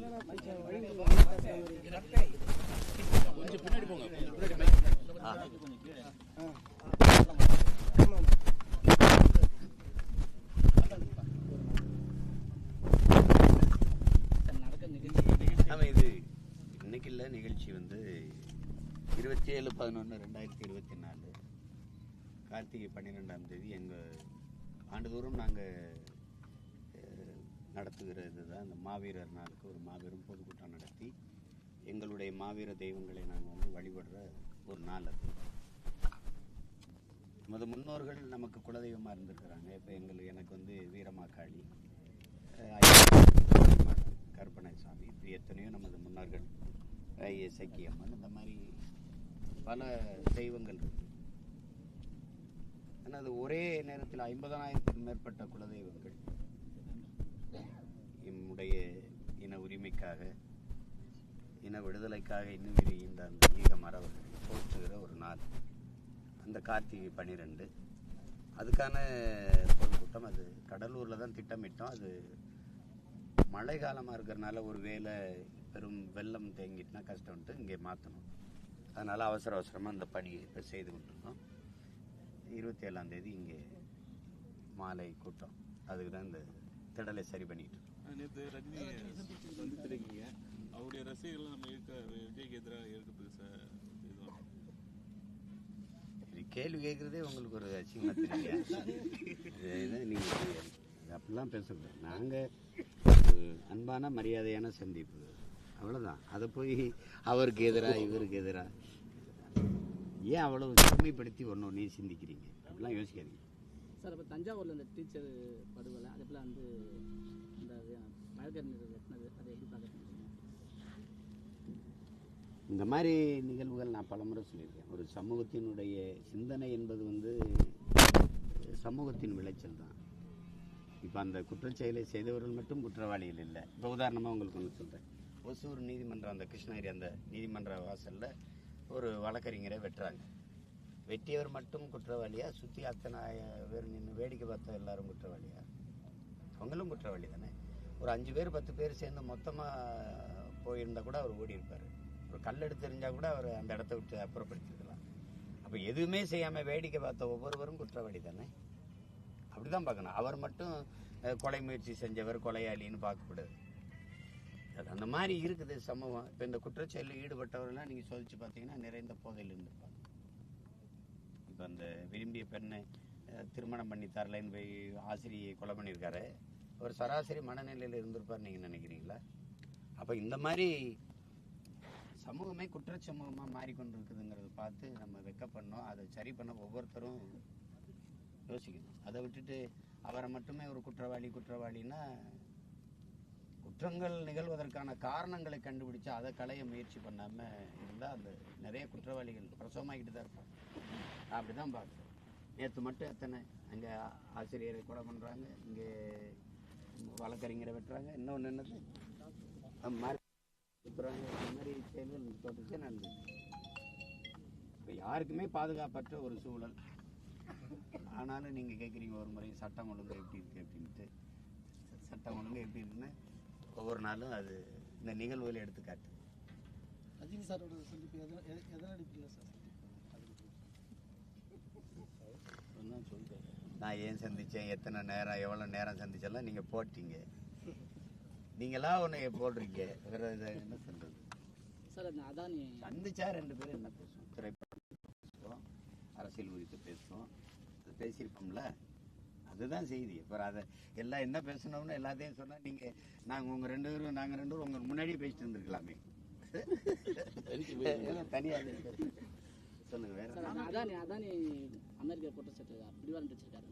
கொஞ்சம் பின்னாடி போங்க. இது இன்னைக்கு இல்லை நிகழ்ச்சி வந்து 27/11/2024 கார்த்திகை 12ஆம் தேதி எங்கள் ஆண்டுதோறும் நாங்கள் நடத்துகிற இதுதான் இந்த மாவீரர் நாளுக்கு ஒரு மாபெரும் பொதுக்கூட்டம் நடத்தி எங்களுடைய மாவீர தெய்வங்களை நாங்கள் வந்து வழிபடுற ஒரு நாள் அது. நமது முன்னோர்கள் நமக்கு குலதெய்வமாக இருந்திருக்கிறாங்க. இப்போ எனக்கு வந்து வீரமாக்காளி, கருப்பணை சாமி, இப்படி எத்தனையோ நமது முன்னோர்கள், சக்கியம்மன், இந்த மாதிரி பல தெய்வங்கள் இருக்கு. ஆனால் அது ஒரே நேரத்தில் 50,000க்கும் மேற்பட்ட குலதெய்வங்கள் நம்முடைய இன உரிமைக்காக, இன விடுதலைக்காக இன்னும் இந்த அந்த ஈக மரபர்களை போற்றுகிற ஒரு நாள் அந்த கார்த்திகை 12. அதுக்கான பொதுக்கூட்டம் அது கடலூரில் தான் திட்டமிட்டோம். அது மழை காலமாக இருக்கிறனால ஒரு வேளை பெரும் வெள்ளம் தேங்கிட்டுனா கஷ்டம்ட்டு இங்கே மாற்றணும். அதனால் அவசரமாக அந்த பணியை இப்போ செய்து கொண்டிருந்தோம். 27ஆம் தேதி இங்கே மாலை கூட்டம், அதுக்கு தான் இந்த திடலை சரி பண்ணிட்டு இருக்கோம். நேற்று ரஜினி சந்தித்திருக்கீங்க, அவருடைய ரசிகர்கள் நம்ம விஜய்க்கு எதிராக இருக்குது சார். கேள்வி கேட்குறதே உங்களுக்கு ஒரு அசிங்கமாக தெரியல. நீங்கள் அப்படிலாம் பேசக்கூடாது. நாங்கள் அன்பான மரியாதையான சந்திப்பு, அவ்வளோதான். அதை போய் அவருக்கு எதிராக இவருக்கு எதிராக ஏன் அவ்வளவு சிறுமைப்படுத்தி ஒன்று நீ சிந்திக்கிறீங்க? அப்படிலாம் யோசிக்காதீங்க சார். இப்போ தஞ்சாவூரில் இந்த டீச்சர் படுகொலை, அதுக்குள்ள வந்து இந்த வழக்கறிஞர் வெட்டினது, அதை எப்படி பார்க்குறீங்க? இந்த மாதிரி நிகழ்வுகள் நான் பலமுறை சொல்லியிருக்கேன். ஒரு சமூகத்தினுடைய சிந்தனை என்பது வந்து சமூகத்தின் விளைச்சல் தான். இப்போ அந்த குற்றச்செயலை செய்தவர்கள் மட்டும் குற்றவாளிகள் இல்லை. இப்போ உதாரணமாக உங்களுக்கு ஒன்று சொல்கிறேன். ஒசூர் நீதிமன்றம், அந்த கிருஷ்ணகிரி அந்த நீதிமன்ற வாசலில் ஒரு வழக்கறிஞரை வெட்டுறாங்க. வெட்டியவர் மட்டும் குற்றவாளியா? சுற்றி அத்தனை பேர் நின்று வேடிக்கை பார்த்த எல்லாரும் குற்றவாளியா? அவங்களும் குற்றவாளி தானே. ஒரு 5 பேர் 10 பேர் சேர்ந்து மொத்தமாக போயிருந்தால் கூட அவர் ஓடி இருப்பார். ஒரு கல் எடுத்து தெரிஞ்சால் கூட அவர் அந்த இடத்த விட்டு அப்புறப்படுத்திருக்கலாம். அப்போ எதுவுமே செய்யாமல் வேடிக்கை பார்த்த ஒவ்வொருவரும் குற்றவாளி தானே. அப்படி தான் பார்க்கணும். அவர் மட்டும் கொலை முயற்சி செஞ்சவர் கொலையாளின்னு பார்க்கக்கூடாது. அந்த மாதிரி இருக்குது சமூகம். இப்போ இந்த குற்றச்செயலில் ஈடுபட்டவர்கள்லாம் நீங்கள் சோதிச்சு பார்த்தீங்கன்னா நிறைந்த போதையில் இருந்திருப்பாங்க. இப்போ அந்த விரும்பிய பெண்ணை திருமணம் பண்ணி தரலைன்னு போய் ஆசிரியை கொலை பண்ணியிருக்காரு. ஒரு சராசரி மனநிலையில் இருந்திருப்பார் நீங்கள் நினைக்கிறீங்களா? அப்போ இந்த மாதிரி சமூகமே குற்றச்சமூகமாக மாறிக்கொண்டு இருக்குதுங்கிறத பார்த்து நம்ம வெக்கப்படணும். அதை சரி பண்ண ஒவ்வொருத்தரும் யோசிக்கணும். அதை விட்டுட்டு அவரை மட்டுமே ஒரு குற்றவாளின்னா, குற்றங்கள் நிகழ்வதற்கான காரணங்களை கண்டுபிடிச்சு அதை களைய முயற்சி பண்ணாமல் இருந்தால் அந்த நிறைய குற்றவாளிகள் பிரசவமாகிட்டு தான் இருப்பாங்க. அப்படி தான் பார்க்குறோம். நேற்று மட்டும் எத்தனை அங்கே ஆசிரியரை கொலை பண்ணுறாங்க, இங்கே வழக்கறிஞரை வெட்டுறாங்க, இன்னொன்று என்னது மாதிரி சுற்றுறாங்க. இந்த மாதிரி செயல்கள் தொடர்ச்சி நடந்தது. இப்போ யாருக்குமே பாதுகாப்பற்ற ஒரு சூழல். ஆனாலும் நீங்கள் கேட்குறீங்க ஒரு முறை சட்டம் ஒழுங்கு எப்படி இருக்குது அப்படின்ட்டு. சட்டம் ஒழுங்கு எப்படி இருக்குன்னு ஒவ்வொரு நாளும் அது இந்த நிகழ்வுகளை எடுத்துக்காட்டு. ரஜினி சாரோட சந்திப்பு எதன் அடிப்படையில் சார்? சொல்கிறேன். நான் ஏன் சந்தித்தேன், எத்தனை நேரம், எவ்வளோ நேரம் சந்திச்செல்லாம் நீங்கள் போட்டீங்க. நீங்களாம் ஒன்று போடுறீங்க. வேறு இதை என்ன சொல்கிறது சார்? அதானி சந்திச்சா 2 பேரும் என்ன பேசுவோம்? திரைப்படம் பேசுவோம், அரசியல் குறித்து பேசுவோம். அது பேசியிருப்போம்ல, அதுதான் செய்தி. அப்புறம் அதை எல்லாம் என்ன பேசணும்னு எல்லாத்தையும் சொன்னால் நீங்கள் நாங்கள் உங்கள் 2 பேரும் நாங்கள் 2 பேரும் உங்களுக்கு முன்னாடியே பேசிட்டு இருந்துருக்கலாமே. தனியாக சொல்லுங்கள். வேறு அதானி அமெரிக்கா குற்றச்சாட்டு பிடிவாரம் வச்சிருக்காரு.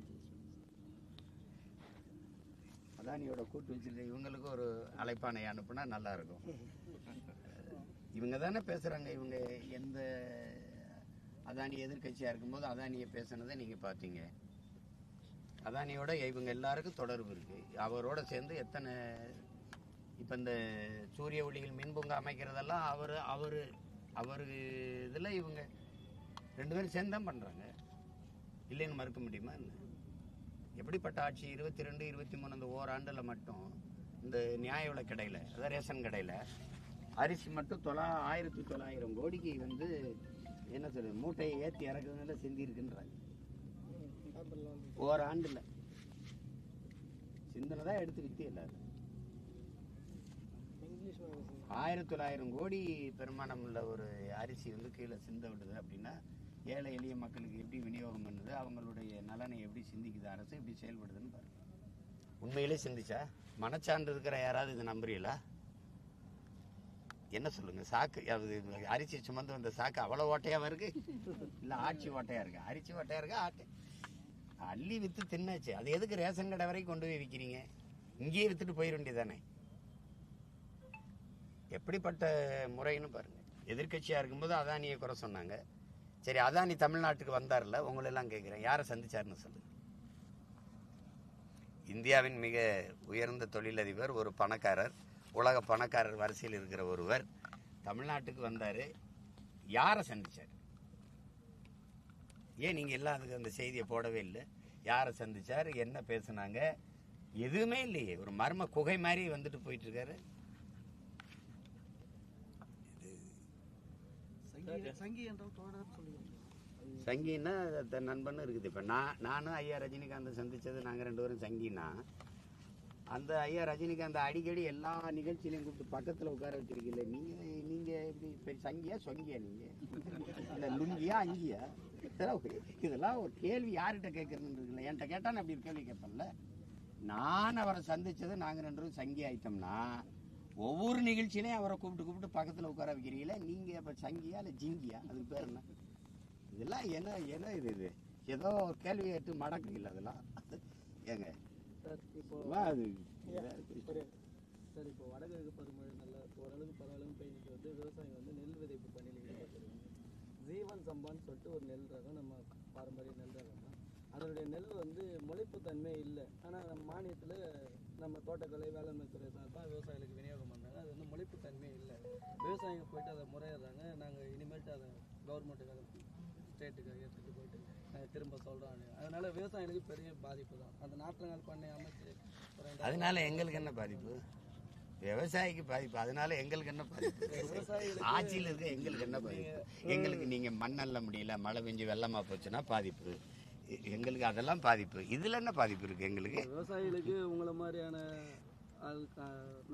அதானியோட கூட்டு வச்சுட்டு இவங்களுக்கு ஒரு அழைப்பானை அனுப்புனா நல்லா இருக்கும். இவங்க தானே பேசுகிறாங்க. இவங்க எந்த அதானி எதிர்கட்சியாக இருக்கும்போது அதானியை பேசுனதை நீங்கள் பார்த்தீங்க. அதானியோட இவங்க எல்லாருக்கும் தொடர்பு இருக்குது. அவரோட சேர்ந்து எத்தனை இப்போ இந்த சூரிய ஒளிகள் மின்பூங்கா அமைக்கிறதெல்லாம் அவர் இதில் இவங்க 2 பேரும் சேர்ந்து தான் பண்ணுறாங்க. இல்லைன்னு மறுக்க முடியுமா? எப்படிப்பட்ட ஆட்சி? 22, 23 அந்த ஓராண்டில் மட்டும் இந்த நியாய விலை கடையில், அதாவது ரேஷன் கடையில் அரிசி மட்டும் 1900 கோடிக்கு வந்து என்ன சொல்றது, மூட்டையை ஏற்றி இறக்குறதுனால சிந்தி இருக்குன்றாங்க. ஓராண்டில் சிந்தனை தான் எடுத்து வித்து எல்லாரும். 1900 கோடி பெருமானம் உள்ள ஒரு அரிசி வந்து கீழே சிந்த விடுது அப்படின்னா ஏழை எளிய மக்களுக்கு எப்படி விநியோகம் பண்ணுது, அவங்களுடைய நலனை எப்படி சிந்திக்குது அரசு, எப்படி செயல்படுதுன்னு பாருங்க. உண்மையிலே சிந்திச்சா மனச்சான்று இருக்கிற யாராவது இதை நம்புறீங்களா? என்ன சொல்லுங்க, சாக்கு அரிசி சுமந்து வந்த சாக்கு அவ்வளோ ஓட்டையாவா இருக்கு? இல்லை ஆட்சி ஓட்டையா இருக்கு? அரிசி ஓட்டையா இருக்கா? ஆட்டை அள்ளி வித்து தின்னாச்சு. அது எதுக்கு ரேஷன் கடை வரைக்கும் கொண்டு போய் விற்கிறீங்க? இங்கேயே வித்துட்டு போயிட வேண்டியதானே. எப்படிப்பட்ட முறைன்னு பாருங்க. எதிர்கட்சியா இருக்கும்போது அதானியை குறை சொன்னாங்க. சரி, அதானி தமிழ்நாட்டுக்கு வந்தார்ல, உங்களெல்லாம் கேட்குறேன், யாரை சந்திச்சாருன்னு சொல்லுங்க. இந்தியாவின் மிக உயர்ந்த தொழிலதிபர், ஒரு பணக்காரர், உலக பணக்காரர் வரிசையில் இருக்கிற ஒருவர் தமிழ்நாட்டுக்கு வந்தார். யாரை சந்திச்சார்? ஏன் நீங்கள் எல்லாம் அதுக்கு அந்த செய்தியை போடவே இல்லை? யாரை சந்திச்சார், என்ன பேசுனாங்க? எதுவுமே இல்லையே. ஒரு மர்ம குகை மாதிரி வந்துட்டு போயிட்டு இருக்காரு. சங்கின்னா நண்பன்னு இருக்குது. இப்போ நானும் ஐயா ரஜினிகாந்த் சந்திச்சது, நாங்கள் 2 பேரும் சங்கின்னா, அந்த ஐயா ரஜினிகாந்த் அடிக்கடி எல்லா நிகழ்ச்சியிலையும் கூப்பிட்டு பக்கத்தில் உட்கார வச்சிருக்கீங்களே, நீங்கள் எப்படி சங்கியா சொங்கியா? நீங்கள் இல்லை லுங்கியா அங்கியா? இதெல்லாம் ஒரு கேள்வி யார்கிட்ட கேட்கறதுன்னு இருக்குல்ல. என்கிட்ட கேட்டான்னு அப்படி ஒரு கேள்வி கேட்பேன்ல. நான் அவரை சந்திச்சது, நாங்கள் 2 பேரும் சங்கி ஆயிட்டோம்னா ஒவ்வொரு நிகழ்ச்சியிலையும் அவரை கூப்பிட்டு பக்கத்தில் உட்கார வைக்கிறீங்களே, நீங்கள் இப்போ சங்கியா இல்லை ஜிங்கியா? அதுக்கு பேர் என்ன? இதெல்லாம் என்ன இது ஏதோ கேள்வி கேட்டு மடக்குறீங்களா? அதெல்லாம் ஏங்க இப்போ அது சார், இப்போ வடகிழக்கு பருவமழை நல்லா ஓரளவுக்கு பரவாயில்ல பெய்ஞ்சிட்டு வந்து விவசாயிகள் வந்து நெல் விதைப்பு பணியில் ஈடுபட்டிருக்காங்க. ஜீவன் சம்பான்னு சொல்லிட்டு ஒரு நெல் ரகம், நம்ம பாரம்பரிய நெல் ரகம் தான். அதனுடைய நெல் வந்து முளைப்பு தன்மை இல்லை. ஆனால் நம்ம மானியத்தில் நம்ம தோட்டக்கலை வேளாண்மை துறை தான் விவசாயிகளுக்கு விநியோகம் பண்ணுறாங்க. அது வந்து முளைப்பு தன்மை இல்லை. விவசாயிங்க போயிட்டு அதை முறையிடுறாங்க. நாங்கள் இனிமேல்ட்டு அதை கவர்மெண்ட்டுக்கு, அதை ஸ்டேட்டுக்கு எடுத்துகிட்டு போயிட்டு நாங்கள் திரும்ப சொல்கிறோம். அதனால விவசாயிகளுக்கு பெரிய பாதிப்பு தான். அந்த நாற்று பண்ணை அமைச்சு அதனால எங்களுக்கு என்ன பாதிப்பு? விவசாயிக்கு பாதிப்பு. அதனால எங்களுக்கு என்ன பாதிப்பு? ஆட்சியில் இருக்க எங்களுக்கு என்ன பாதிப்பு? எங்களுக்கு நீங்கள் மண்ணல்ல முடியல, மழை பெஞ்சு வெள்ளமா போச்சுன்னா பாதிப்பு. எங்களுக்கு அதெல்லாம் பாதிப்பு. இதுல என்ன பாதிப்பு இருக்கு எங்களுக்கு? விவசாயிகளுக்கு உங்களை மாதிரியான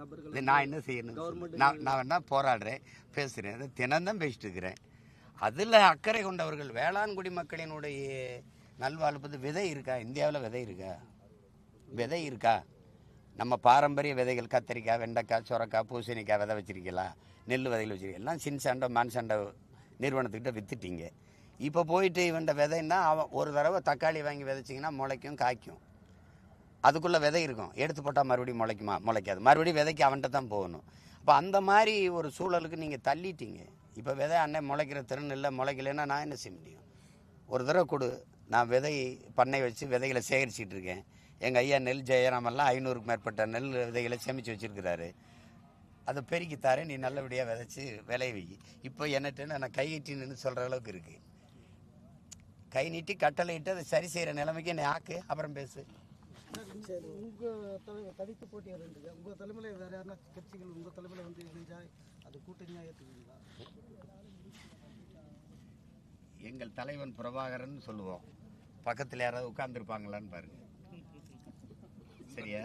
நபர்கள் நான் என்ன செய்யணும்? நான் என்ன போராடுறேன், பேசுறேன், அதை தினம்தான் பேசிட்டு இருக்கிறேன். அதுல அக்கறை கொண்டவர்கள், வேளாண் குடிமக்களினுடைய நல்வாழ்வு. விதை இருக்கா இந்தியாவில்? விதை இருக்கா? நம்ம பாரம்பரிய விதைகள், கத்திரிக்காய், வெண்டைக்காய், சுரக்காய், பூசணிக்காய் விதை வச்சிருக்கீங்களா? நெல் விதைகள் வச்சிருக்கீங்க? எல்லாம் சின்சாண்டோ மான்சாண்டோ நிறுவனத்துக்கிட்ட வித்துட்டீங்க. இப்போ போயிட்டு இவன்ட விதைன்னா, அவன் ஒரு தடவை தக்காளி வாங்கி விதைச்சிங்கன்னா முளைக்கும், காய்க்கும். அதுக்குள்ளே விதை இருக்கும், எடுத்து போட்டால் மறுபடியும் முளைக்குமா? முளைக்காது. மறுபடியும் விதைக்கு அவன்கிட்ட தான் போகணும். அப்போ அந்த மாதிரி ஒரு சூழலுக்கு நீங்கள் தள்ளிட்டீங்க. இப்போ விதை அண்ணன் முளைக்கிற திறன் இல்லை, முளைக்கலைன்னா நான் என்ன செய்ய முடியும்? ஒரு தடவை கொடு, நான் விதை பண்ணை வச்சு விதைகளை சேகரிச்சிட்டு இருக்கேன். எங்கள் ஐயா நெல் ஜெயராமெல்லாம் 500க்கு மேற்பட்ட நெல் விதைகளை சேமித்து வச்சுருக்கிறாரு. அதை பெருக்கித்தாரே, நீ நல்லபடியாக விதைச்சி விளைய வை. இப்போ என்னட்டுன்னு நான் கை நீட்டின்னு சொல்கிற அளவுக்கு இருக்குது. கை நீட்டி கட்டளை இட்டு அதை சரி செய்கிற நிலைமைக்கு என்னை ஆக்கு, அப்புறம் பேசு. உங்கள் தனித்து போட்டி இருந்துங்க. உங்கள் தலைமையில் வேறு யாருன்னா கட்சிகள் உங்கள் தலைமையில் வந்து செஞ்சால் அது கூட்டணியாக ஏற்றுக்குங்களா? எங்கள் தலைவன் பிரபாகரன் சொல்லுவோம். பக்கத்தில் யாராவது உட்கார்ந்துருப்பாங்களான்னு பாருங்க. சரியா?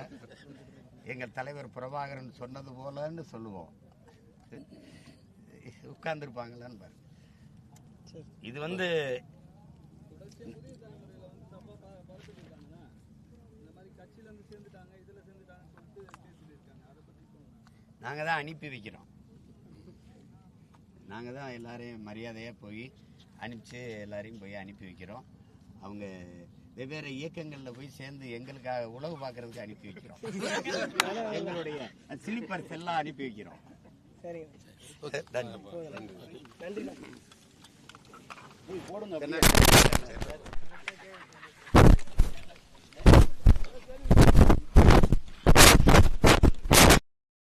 எங்கள் தலைவர் பிரபாகரன் சொன்னது போலன்னு சொல்லுவோம். உட்கார்ந்துருப்பாங்களான்னு பாருங்க. இது வந்து நாங்கள் தான் அனுப்பி வைக்கிறோம். நாங்கள் தான் எல்லாரையும் மரியாதையாக போய் அனுப்பிச்சு எல்லாரையும் போய் அனுப்பி வைக்கிறோம். அவங்க வெவ்வேறு இயக்கங்களில் போய் சேர்ந்து எங்களுக்காக உழவு பார்க்கறதுக்கு அனுப்பி வைக்கிறோம். எங்களுடைய ஸ்லீப்பர்ஸ் எல்லாம் அனுப்பி வைக்கிறோம். நன்றி. போடுங்க.